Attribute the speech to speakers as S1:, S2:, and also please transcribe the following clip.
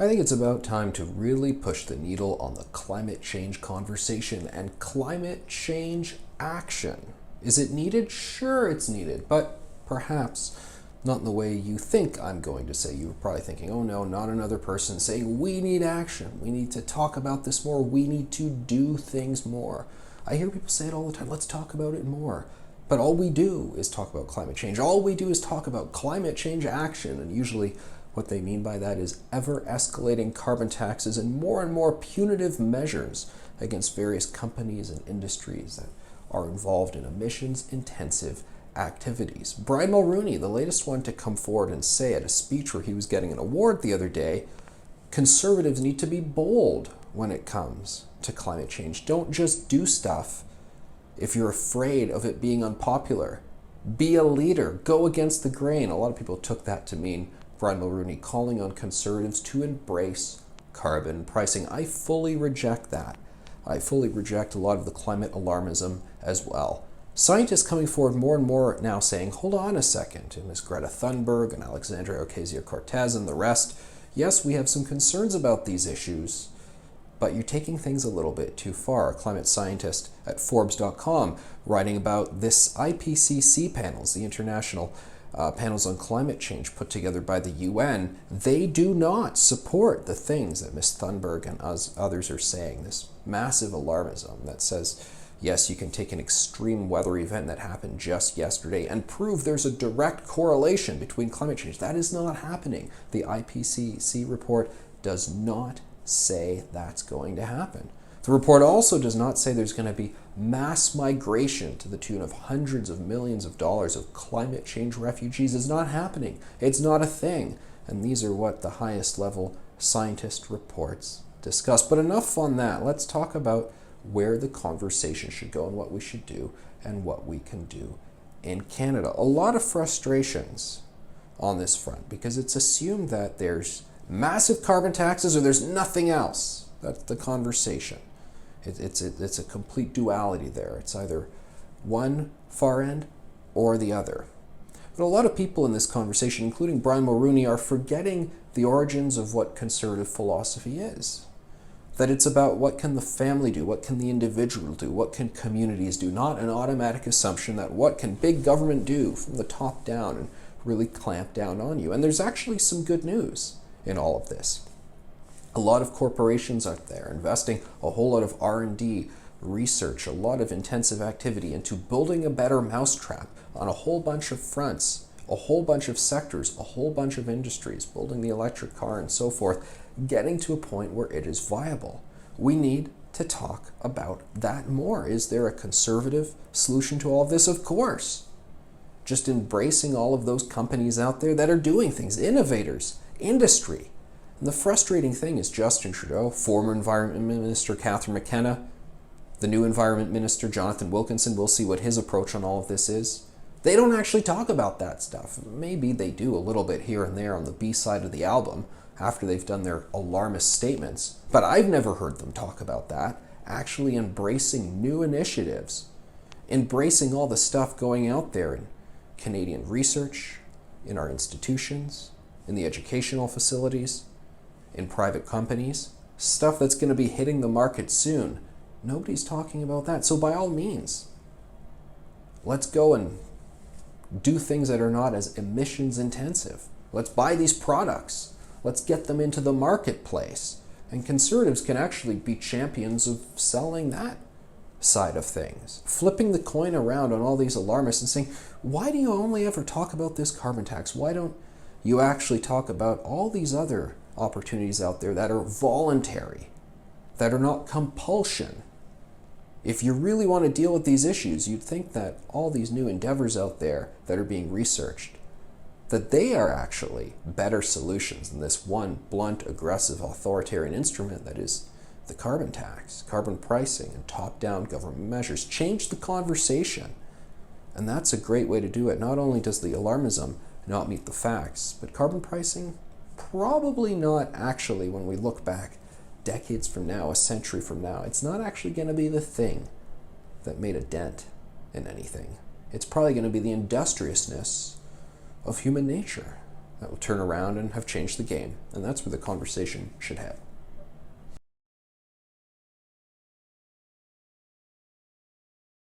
S1: I think it's about time to really push the needle on the climate change conversation and climate change action. Is it needed? Sure, it's needed, but perhaps not in the way you think I'm going to say. You're probably thinking, oh no, not another person saying we need action. We need to talk about this more. We need to do things more. I hear people say it all the time. Let's talk about it more. But all we do is talk about climate change. All we do is talk about climate change action. And usually what they mean by that is ever escalating carbon taxes and more punitive measures against various companies and industries that are involved in emissions intensive activities. Brian Mulroney, the latest one to come forward and say at a speech where he was getting an award the other day, conservatives need to be bold when it comes to climate change. Don't just do stuff if you're afraid of it being unpopular. Be a leader. Go against the grain. A lot of people took that to mean Brian Mulroney calling on conservatives to embrace carbon pricing. I fully reject that. I fully reject a lot of the climate alarmism as well. Scientists coming forward more and more now saying, hold on a second, and Ms. Greta Thunberg and Alexandria Ocasio-Cortez and the rest, yes, we have some concerns about these issues, but you're taking things a little bit too far. A climate scientist at Forbes.com writing about this IPCC panels, the international panels on climate change put together by the UN, they do not support the things that Ms. Thunberg and others are saying. This massive alarmism that says, yes, you can take an extreme weather event that happened just yesterday and prove there's a direct correlation between climate change. That is not happening. The IPCC report does not say that's going to happen. The report also does not say there's going to be mass migration to the tune of hundreds of millions of dollars of climate change refugees. Is not happening. It's not a thing. And these are what the highest level scientist reports discuss. But enough on that. Let's talk about where the conversation should go and what we should do and what we can do in Canada. A lot of frustrations on this front because it's assumed that there's massive carbon taxes or there's nothing else. That's the conversation. It's a complete duality there. It's either one far end or the other. But a lot of people in this conversation, including Brian Mulroney, are forgetting the origins of what conservative philosophy is. That it's about what can the family do, what can the individual do, what can communities do, not an automatic assumption that what can big government do from the top down and really clamp down on you. And there's actually some good news in all of this. A lot of corporations out there investing a whole lot of R&D, research, a lot of intensive activity into building a better mousetrap on a whole bunch of fronts, a whole bunch of sectors, a whole bunch of industries, building the electric car and so forth, getting to a point where it is viable. We need to talk about that more. Is there a conservative solution to all of this? Of course. Just embracing all of those companies out there that are doing things, innovators, industry. And the frustrating thing is Justin Trudeau, former Environment Minister Catherine McKenna, the new Environment Minister Jonathan Wilkinson, we'll see what his approach on all of this is. They don't actually talk about that stuff. Maybe they do a little bit here and there on the B side of the album after they've done their alarmist statements. But I've never heard them talk about that, actually embracing new initiatives, embracing all the stuff going out there in Canadian research, in our institutions, in the educational facilities, in private companies, stuff that's going to be hitting the market soon. Nobody's talking about that. So by all means, let's go and do things that are not as emissions intensive. Let's buy these products. Let's get them into the marketplace. And conservatives can actually be champions of selling that side of things. Flipping the coin around on all these alarmists and saying, why do you only ever talk about this carbon tax? Why don't you actually talk about all these other opportunities out there that are voluntary, that are not compulsion? If you really want to deal with these issues, you'd think that all these new endeavors out there that are being researched, that they are actually better solutions than this one blunt, aggressive, authoritarian instrument that is the carbon tax, carbon pricing, and top-down government measures. Change the conversation. And that's a great way to do it. Not only does the alarmism not meet the facts, but carbon pricing, probably not actually, when we look back decades from now, a century from now, it's not actually going to be the thing that made a dent in anything. It's probably going to be the industriousness of human nature. that will turn around and have changed the game. And that's where the conversation should head.